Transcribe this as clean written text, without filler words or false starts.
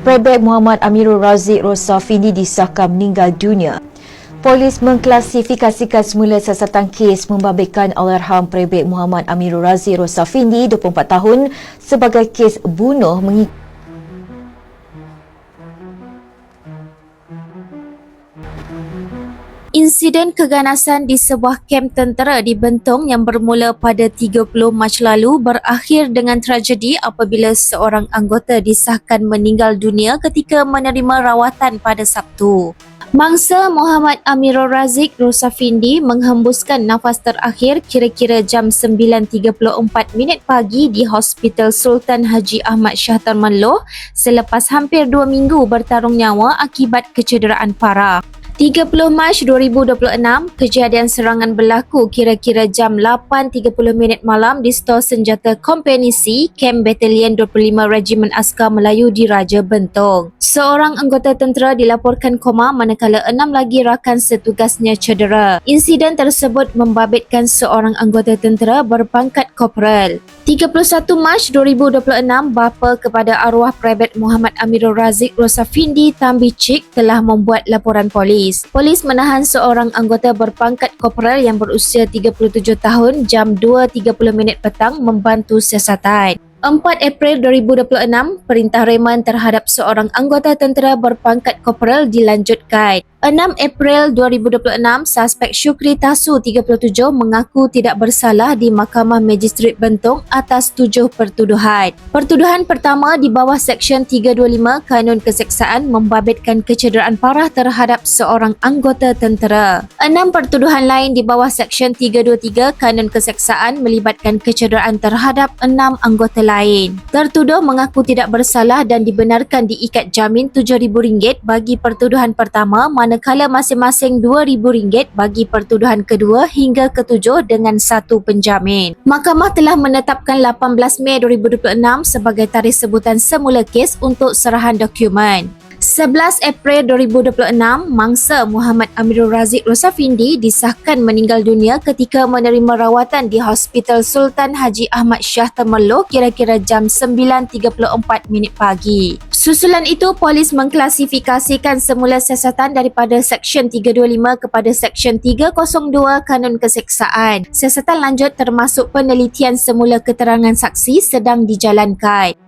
Prebek Muhammad Amirul Razik Rosafini disahkan meninggal dunia. Polis mengklasifikasikan semula siasatan kes membabitkan Allahyarham Prebek Muhammad Amirul Razik Rosafini 24 tahun sebagai kes bunuh Insiden keganasan di sebuah kem tentera di Bentong yang bermula pada 30 Mac lalu berakhir dengan tragedi apabila seorang anggota disahkan meninggal dunia ketika menerima rawatan pada Sabtu. Mangsa Muhammad Amirul Razik Rosafini menghembuskan nafas terakhir kira-kira jam 9.34 pagi di Hospital Sultan Haji Ahmad Shah Termenloh selepas hampir 2 minggu bertarung nyawa akibat kecederaan parah. 30 Mac 2026, kejadian serangan berlaku kira-kira jam 8.30 malam di stor senjata Kompeni C, Kem Batalion 25 Regimen Askar Melayu di Raja Bentong. Seorang anggota tentera dilaporkan koma manakala 6 lagi rakan setugasnya cedera. Insiden tersebut membabitkan seorang anggota tentera berpangkat korporal. 31 Mac 2026, bapa kepada arwah Prebek Muhammad Amirul Razik Rosafini Tan Bicik telah membuat laporan polis. Polis menahan seorang anggota berpangkat korporal yang berusia 37 tahun jam 2.30 petang membantu siasatan. 4 April 2026, perintah reman terhadap seorang anggota tentera berpangkat korporal dilanjutkan. 6 April 2026, suspek Syukri Tasu 37 mengaku tidak bersalah di Mahkamah Magistrat Bentong atas 7 pertuduhan. Pertuduhan pertama di bawah Seksyen 325 Kanun Keseksaan membabitkan kecederaan parah terhadap seorang anggota tentera. 6 pertuduhan lain di bawah Seksyen 323 Kanun Keseksaan melibatkan kecederaan terhadap 6 anggota lain. Tertuduh mengaku tidak bersalah dan dibenarkan diikat jamin RM7,000 bagi pertuduhan pertama manakala masing-masing RM2,000 bagi pertuduhan kedua hingga ketujuh dengan satu penjamin. Mahkamah telah menetapkan 18 Mei 2026 sebagai tarikh sebutan semula kes untuk serahan dokumen. 11 April 2026, mangsa Muhammad Amirul Razik Rosafini disahkan meninggal dunia ketika menerima rawatan di Hospital Sultan Haji Ahmad Shah Termenloh kira-kira jam 9.34 pagi. Susulan itu, polis mengklasifikasikan semula siasatan daripada Seksyen 325 kepada Seksyen 302 Kanun Keseksaan. Siasatan lanjut termasuk penelitian semula keterangan saksi sedang dijalankan.